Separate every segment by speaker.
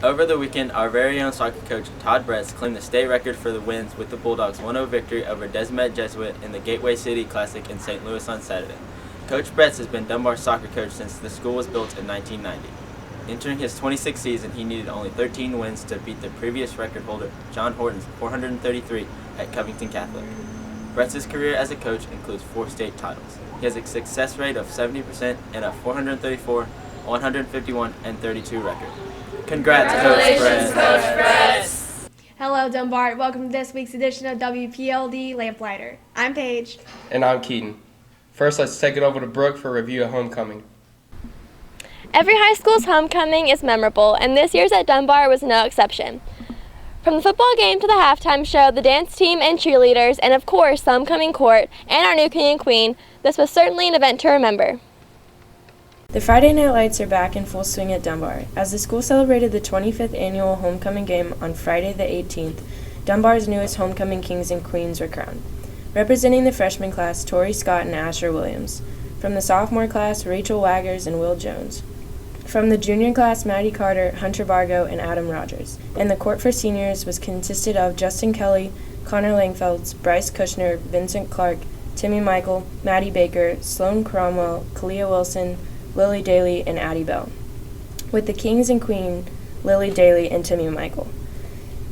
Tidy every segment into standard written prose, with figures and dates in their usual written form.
Speaker 1: Over the weekend, our very own soccer coach, Todd Bretz, claimed the state record for the wins with the Bulldogs' 1-0 victory over Desmet Jesuit in the Gateway City Classic in St. Louis on Saturday. Coach Bretz has been Dunbar's soccer coach since the school was built in 1990. Entering his 26th season, he needed only 13 wins to beat the previous record holder, John Horton's 433 at Covington Catholic. Bretz's career as a coach includes 4 state titles. He has a success rate of 70% and a 434, 151, and 32 record. Congratulations, Coach Bretz!
Speaker 2: Hello, Dunbar. Welcome to this week's edition of WPLD Lamplighter. I'm Paige.
Speaker 3: And I'm Keaton. First, let's take it over to Brooke for a review of homecoming.
Speaker 4: Every high school's homecoming is memorable, and this year's at Dunbar was no exception. From the football game to the halftime show, the dance team and cheerleaders, and of course the homecoming court and our new king and queen, this was certainly an event to remember.
Speaker 5: The Friday Night Lights are back in full swing at Dunbar. As the school celebrated the 25th annual homecoming game on Friday the 18th, Dunbar's newest homecoming kings and queens were crowned. Representing the freshman class, Tori Scott and Asher Williams. From the sophomore class, Rachel Waggers and Will Jones. From the junior class, Maddie Carter, Hunter Bargo, and Adam Rogers. And the court for seniors was consisted of Justin Kelly, Connor Langfelds, Bryce Kushner, Vincent Clark, Timmy Michael, Maddie Baker, Sloan Cromwell, Kalia Wilson, Lily Daly, and Addie Bell. With the kings and queen, Lily Daly and Timmy Michael.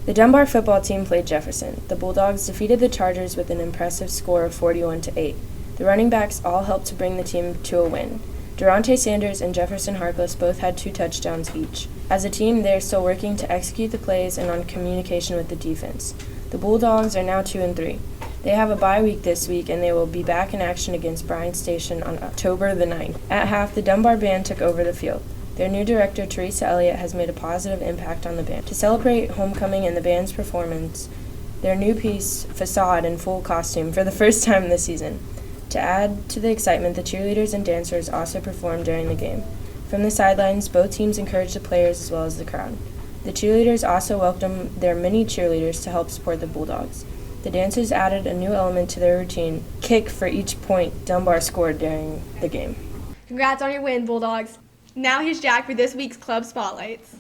Speaker 5: The Dunbar football team played Jefferson. The Bulldogs defeated the Chargers with an impressive score of 41-8. The running backs all helped to bring the team to a win. Durante Sanders and Jefferson Harkless both had 2 touchdowns each. As a team, they are still working to execute the plays and on communication with the defense. The Bulldogs are now 2-3. They have a bye week this week, and they will be back in action against Bryan Station on October the 9th. At half, the Dunbar band took over the field. Their new director, Teresa Elliott, has made a positive impact on the band. To celebrate homecoming and the band's performance, their new piece, Facade, in full costume for the first time this season. To add to the excitement, the cheerleaders and dancers also performed during the game. From the sidelines, both teams encouraged the players as well as the crowd. The cheerleaders also welcomed their mini cheerleaders to help support the Bulldogs. The dancers added a new element to their routine, kick for each point Dunbar scored during the game.
Speaker 2: Congrats on your win, Bulldogs. Now here's Jack for this week's Club Spotlights.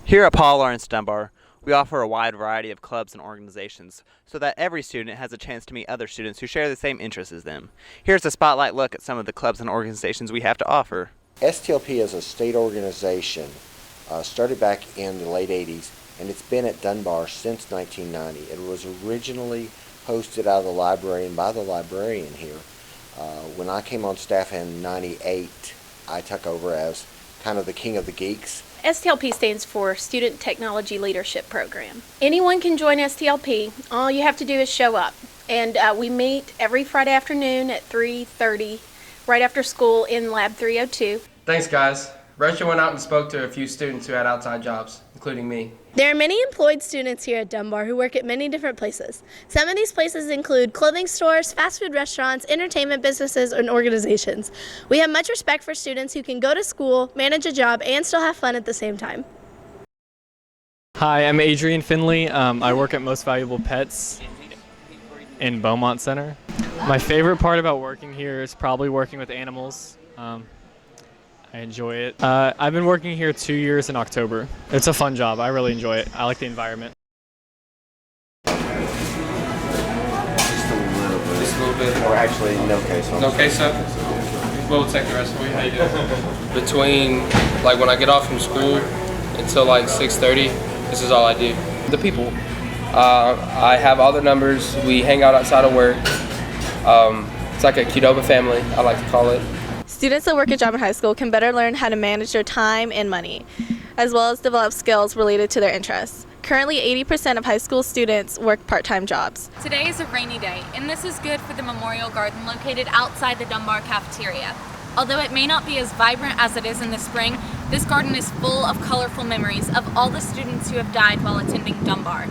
Speaker 6: Here at Laurence Dunbar, we offer a wide variety of clubs and organizations so that every student has a chance to meet other students who share the same interests as them. Here's a spotlight look at some of the clubs and organizations we have to offer.
Speaker 7: STLP is a state organization, started back in the late 80s, and it's been at Dunbar since 1990. It was originally hosted out of the library and by the librarian here. When I came on staff in 98, I took over as kind of the king of the geeks.
Speaker 8: STLP stands for Student Technology Leadership Program. Anyone can join STLP. All you have to do is show up. And we meet every Friday afternoon at 3:30, right after school in Lab 302.
Speaker 3: Thanks, guys. Rachel went out and spoke to a few students who had outside jobs, including me.
Speaker 9: There are many employed students here at Dunbar who work at many different places. Some of these places include clothing stores, fast food restaurants, entertainment businesses, and organizations. We have much respect for students who can go to school, manage a job, and still have fun at the same time.
Speaker 10: Hi, I'm Adrian Finley. I work at Most Valuable Pets in Beaumont Center. My favorite part about working here is probably working with animals. I enjoy it. I've been working here 2 years in October. It's a fun job. I really enjoy it. I like the environment.
Speaker 7: Just a little bit, or actually no queso.
Speaker 3: No queso? We'll take the rest of you. How you doing? Between, like, when I get off from school until like 6:30, this is all I do. The people. I have all their numbers. We hang out outside of work. It's like a Qdoba family, I like to call it.
Speaker 9: Students that work at Drummond High School can better learn how to manage their time and money, as well as develop skills related to their interests. Currently, 80% of high school students work part-time jobs.
Speaker 11: Today is a rainy day, and this is good for the Memorial Garden located outside the Dunbar cafeteria. Although it may not be as vibrant as it is in the spring, this garden is full of colorful memories of all the students who have died while attending Dunbar.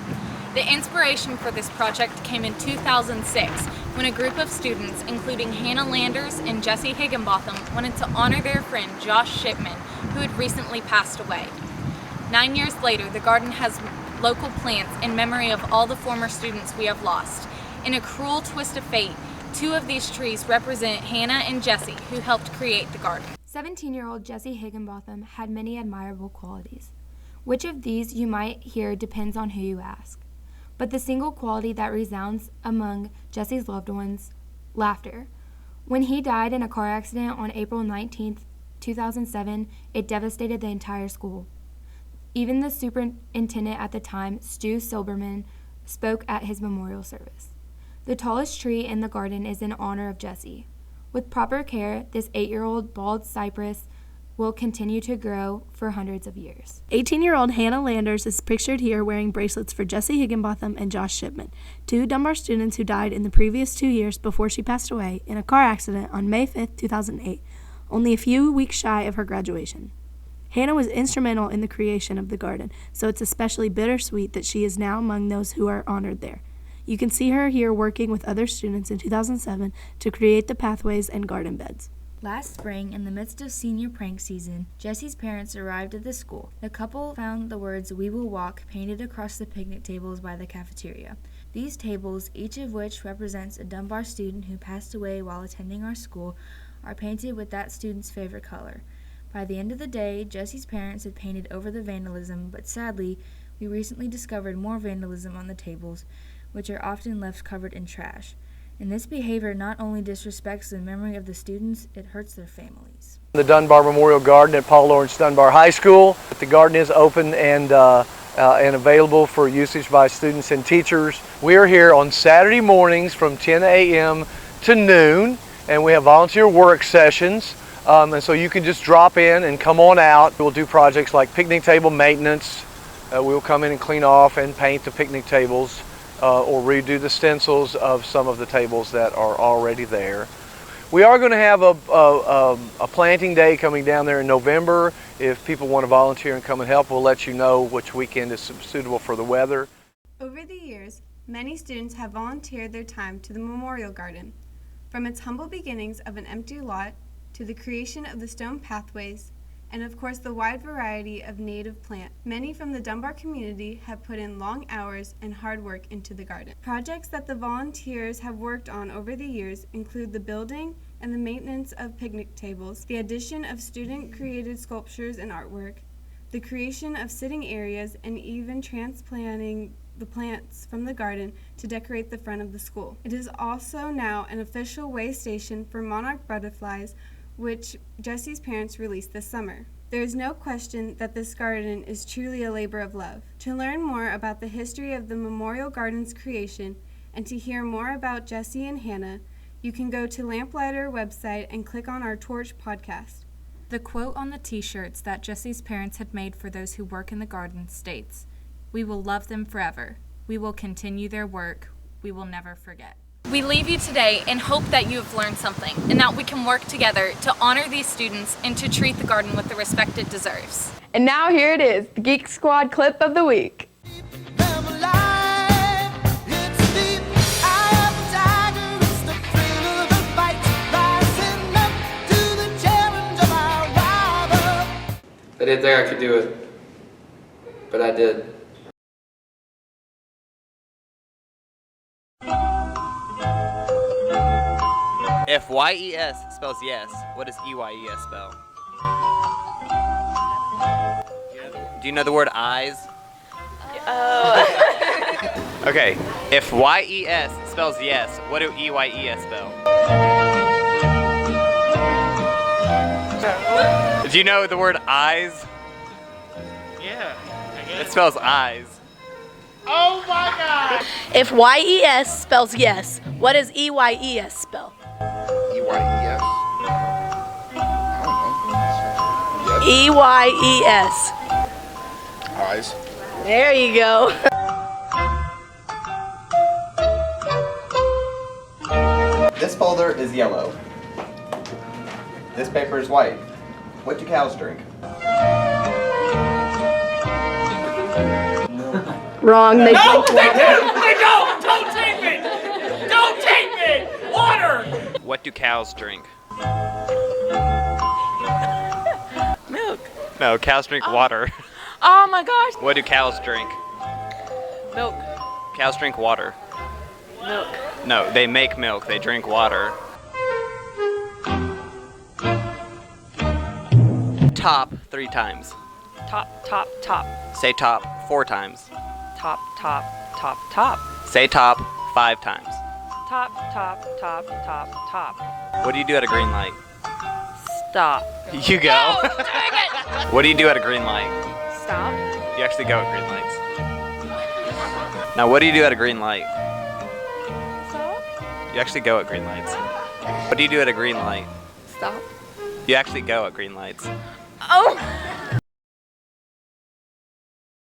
Speaker 11: The inspiration for this project came in 2006 when a group of students, including Hannah Landers and Jesse Higginbotham, wanted to honor their friend Josh Shipman, who had recently passed away. 9 years later, the garden has local plants in memory of all the former students we have lost. In a cruel twist of fate, 2 of these trees represent Hannah and Jesse, who helped create the garden.
Speaker 12: 17-year-old Jessie Higginbotham had many admirable qualities. Which of these you might hear depends on who you ask. But the single quality that resounds among Jessie's loved ones, laughter. When he died in a car accident on April 19, 2007, it devastated the entire school. Even the superintendent at the time, Stu Silberman, spoke at his memorial service. The tallest tree in the garden is in honor of Jessie. With proper care, this 8-year-old bald cypress will continue to grow for hundreds of years.
Speaker 9: 18-year-old Hannah Landers is pictured here wearing bracelets for Jessie Higginbotham and Josh Shipman, two Dunbar students who died in the previous 2 years before she passed away in a car accident on May 5, 2008, only a few weeks shy of her graduation. Hannah was instrumental in the creation of the garden, so it's especially bittersweet that she is now among those who are honored there. You can see her here working with other students in 2007 to create the pathways and garden beds.
Speaker 12: Last spring, in the midst of senior prank season, Jessie's parents arrived at the school. The couple found the words "We Will Walk" painted across the picnic tables by the cafeteria. These tables, each of which represents a Dunbar student who passed away while attending our school, are painted with that student's favorite color. By the end of the day, Jessie's parents had painted over the vandalism, but sadly, we recently discovered more vandalism on the tables, which are often left covered in trash. And this behavior not only disrespects the memory of the students, it hurts their families.
Speaker 13: The Dunbar Memorial Garden at Paul Laurence Dunbar High School. The garden is open and available for usage by students and teachers. We are here on Saturday mornings from 10 a.m. to noon, and we have volunteer work sessions. And so you can just drop in and come on out. We'll do projects like picnic table maintenance. We'll come in and clean off and paint the picnic tables. Or redo the stencils of some of the tables that are already there. We are going to have a planting day coming down there in November. If people want to volunteer and come and help, we'll let you know which weekend is suitable for the weather.
Speaker 14: Over the years, many students have volunteered their time to the Memorial Garden. From its humble beginnings of an empty lot to the creation of the stone pathways, and of course the wide variety of native plants. Many from the Dunbar community have put in long hours and hard work into the garden. Projects that the volunteers have worked on over the years include the building and the maintenance of picnic tables, the addition of student-created sculptures and artwork, the creation of sitting areas, and even transplanting the plants from the garden to decorate the front of the school. It is also now an official way station for monarch butterflies, which Jessie's parents released this summer. There is no question that this garden is truly a labor of love. To learn more about the history of the Memorial Garden's creation and to hear more about Jessie and Hannah, you can go to Lamplighter website and click on our Torch podcast.
Speaker 12: The quote on the t-shirts that Jessie's parents had made for those who work in the garden states, "We will love them forever. We will continue their work. We will never forget."
Speaker 11: We leave you today and hope that you have learned something and that we can work together to honor these students and to treat the garden with the respect it deserves.
Speaker 2: And now here it is, the Geek Squad clip of the week.
Speaker 3: I didn't think I could do it, but I did.
Speaker 6: If Y-E-S spells yes, what does E-Y-E-S spell? Do you know the word eyes? Okay, if Y-E-S spells yes, what do E-Y-E-S spell? Do you know the word eyes?
Speaker 15: Yeah, I guess.
Speaker 6: It spells eyes.
Speaker 15: Oh my God!
Speaker 9: If Y-E-S spells yes, what does E-Y-E-S spell?
Speaker 15: E-Y-E-S? I don't know.
Speaker 9: E-Y-E-S.
Speaker 15: Eyes.
Speaker 9: There you go.
Speaker 6: This folder is yellow. This paper is white. What do cows drink?
Speaker 9: Wrong. They
Speaker 15: No,
Speaker 9: drink
Speaker 15: they
Speaker 9: water.
Speaker 15: do! They don't! Don't take me! Don't take me! Water!
Speaker 6: What do cows drink?
Speaker 16: Milk.
Speaker 6: No, cows drink water.
Speaker 16: Oh my gosh.
Speaker 6: What do cows drink?
Speaker 16: Milk.
Speaker 6: Cows drink water.
Speaker 16: Milk.
Speaker 6: No, they make milk. They drink water. top 3 times.
Speaker 16: Top, top, top.
Speaker 6: Say top 4 times.
Speaker 16: Top, top, top, top.
Speaker 6: Say top 5 times.
Speaker 16: Top, top, top, top, top.
Speaker 6: What do you do at a green light?
Speaker 16: Stop.
Speaker 6: You go.
Speaker 16: No, dang it!
Speaker 6: What do you do at a green light?
Speaker 16: Stop.
Speaker 6: You actually go at green lights. Now, what do you do at a green light?
Speaker 16: Stop.
Speaker 6: You actually go at green lights. What do you do at a green light?
Speaker 16: Stop.
Speaker 6: You actually go at green lights.
Speaker 16: Oh!